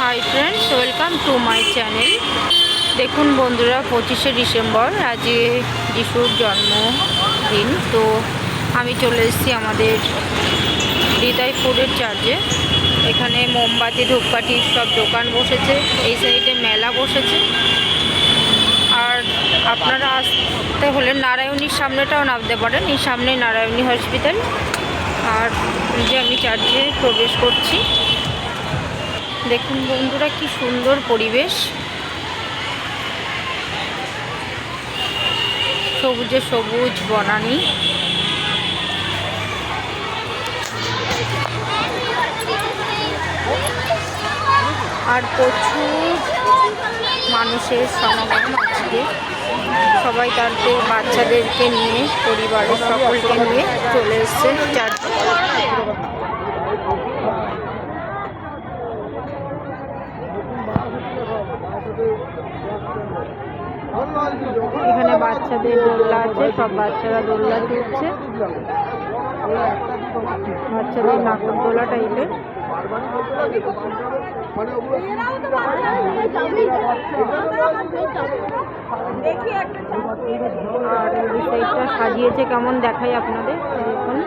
Hi friends, welcome to my channel. দেখুন বন্ধুরা, 25শে December আজকে যিশুর জন্মদিন। তো আমি চলে এসেছি আমাদের হৃদয়পুরের চার্চে। এখানে মোমবাতি ধূপকাঠির সব দোকান বসেছে, এই সাইডে মেলা বসেছে। আর আপনারা আসতে হলে নারায়ণীর সামনেটাও নামতে পারেন, এই সামনে নারায়ণী হসপিটাল। আর যে আমি চার্চে প্রবেশ করছি, দেখুন বন্ধুরা কি সুন্দর পরিবেশ, সবুজে সবুজ বনানী। আর প্রচুর মানুষের সমাগম আজকে। সবাই তাদের বাচ্চাদেরকে নিয়ে, পরিবারের সকলকে নিয়ে চলে এসছে চার্চে। এখানে বাচ্চাদের দোলনা আছে, সব বাচ্চারা দোলনা তুলছে। বাচ্চাদের নাগরদোলা টাইপের। আর এই সাইডটা সাজিয়েছে কেমন দেখাই আপনাদের। দেখুন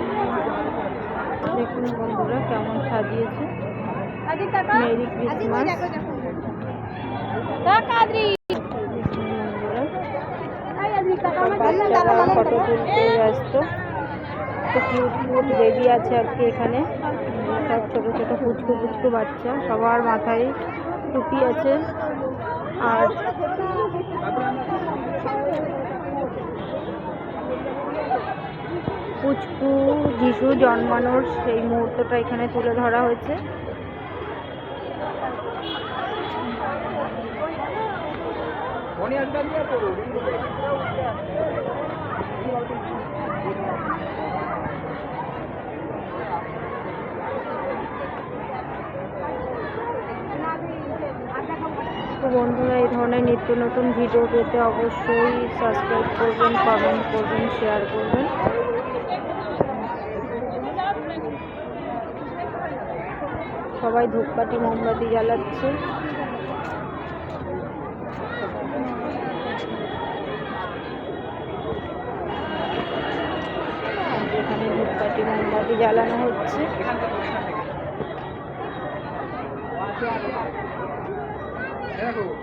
দেখুন বন্ধুরা কেমন সাজিয়েছে। Merry Christmas. বাচ্চারা ফটো তুলতে ব্যস্ত। তো কিউট কিউট বেবি আছে আজকে এখানে, সব ছোটো ছোটো পুচকু পুচকু বাচ্চা, সবার মাথায় টুপি আছে। আর পুচকু যিশু জন্মানোর সেই মুহূর্তটা এখানে তুলে ধরা হয়েছে। তো বন্ধুরা, এই ধরনের নিত্য নতুন ভিডিও পেতে অবশ্যই সাবস্ক্রাইব করবেন, কমেন্ট করবেন, শেয়ার করবেন। সবাই ধূপকাঠি মোমবাতি জ্বালাচ্ছে। এখানে ধূপকাঠি মোমবাতি জ্বালানো হচ্ছে।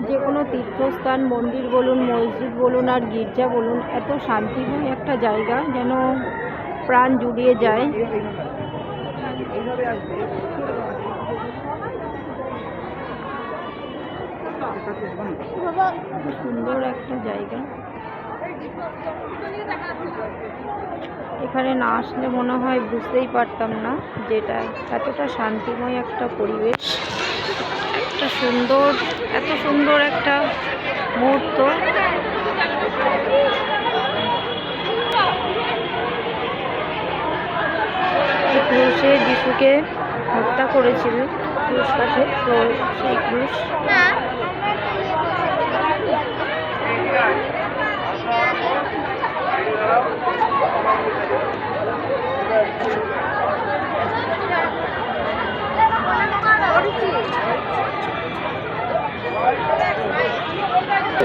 যে কোনো তীর্থস্থান, মন্দির বলুন, মসজিদ বলুন আর গির্জা বলুন, এত শান্তিময় একটা জায়গা, যেন প্রাণ জুড়িয়ে যায়। সুন্দর একটা জায়গা। এখানে না আসলে মনে হয় বুঝতেই পারতাম না যেটা এতটা শান্তিময় একটা পরিবেশ, একটা সুন্দর, এত সুন্দর একটা মুহূর্ত। ক্রুশে যিশুকে হত্যা করেছিলেন, ক্রুশ কাঠে। তো সেই ক্রুশ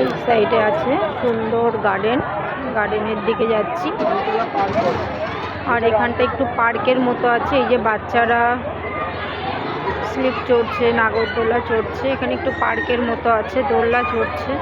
এই সাইডে আছে সুন্দর গার্ডেন, গার্ডেনের দিকে যাচ্ছি। আর এখানটা একটু পার্কের মতো আছে, এই যে বাচ্চারা স্লিপ চড়ছে, নাগরদোলা চড়ছে। এখানে একটু পার্কের মতো আছে, দোলনা চড়ছে।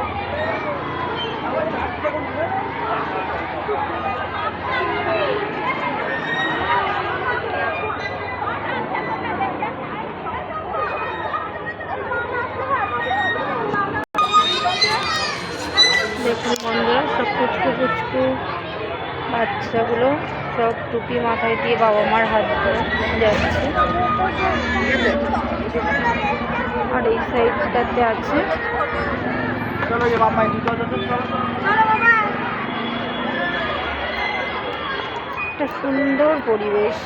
দেখুন বন্ধুরা, সব পুচকু পুচকু বাচ্চাগুলো সব টুপি মাথায় দিয়ে বাবা মার হাত ধরে যাচ্ছে। আর এই সাইডটাতে আছে একটা সুন্দর পরিবেশ।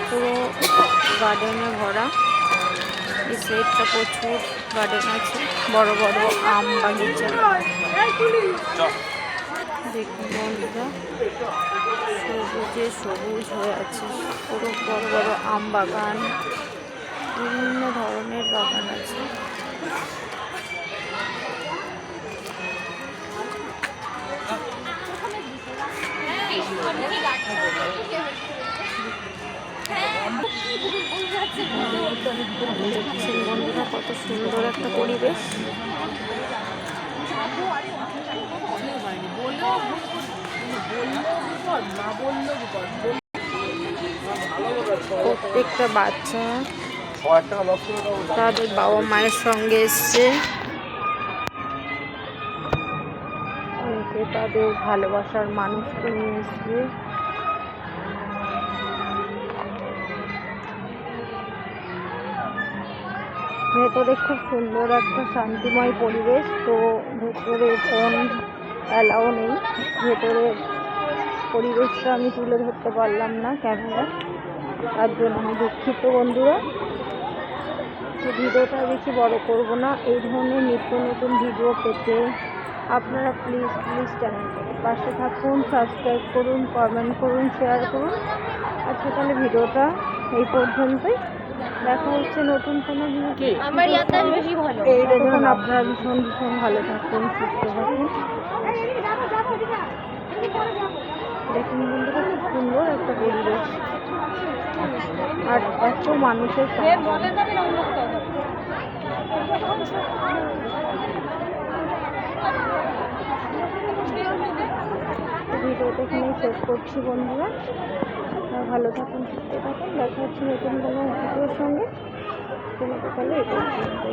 পুরো গার্ডেনে ভরা। এই সাইডটা প্রচুর গার্ডেন আছে, বড় বড় আম বাগিচা। দেখুন বন্ধুরা, সবুজে সবুজ হয়ে আছে, পুরো বড় বড় আম বাগান, বিভিন্ন ধরনের বাগান আছে। দেখছেন বন্ধুরা কত সুন্দর একটা পরিবেশ। প্রত্যেকটা বাচ্চা তাদের বাবা মায়ের সঙ্গে এসছে, তাদের ভালোবাসার মানুষকে নিয়ে এসছে। ভেতরে খুব সুন্দর একটা শান্তিময় পরিবেশ। তো ভেতরে ফোন অ্যালাউ নেই, ভেতরে পরিবেশটা আমি তুলে ধরতে পারলাম না ক্যামেরা, তার জন্য আমি দুঃখিত বন্ধুরা। তো ভিডিওটা বেশি বড় করব না। এই ধরনের নিত্য নতুন ভিডিও পেতে আপনারা প্লিজ চ্যানেলটাকে পাশে থাকুন, সাবস্ক্রাইব করুন, কমেন্ট করুন, শেয়ার করুন। আজকে তাহলে ভিডিওটা এই পর্যন্তই, দেখা হচ্ছে নতুন কোনো ভিডিও। তখন আপনারা ভীষণ ভালো থাকুন, সুস্থ থাকুন। দেখুন বন্ধুরা খুব সুন্দর একটা পরিবেশ আর এত মানুষের ভিডিওটা এখানেই শেষ করছি বন্ধুরা। ভালো থাকুন, সুস্থ থাকুন, দেখা হচ্ছে নতুন কোনো ভিডিওর সঙ্গে। কোনো কথা এই পর্যন্ত।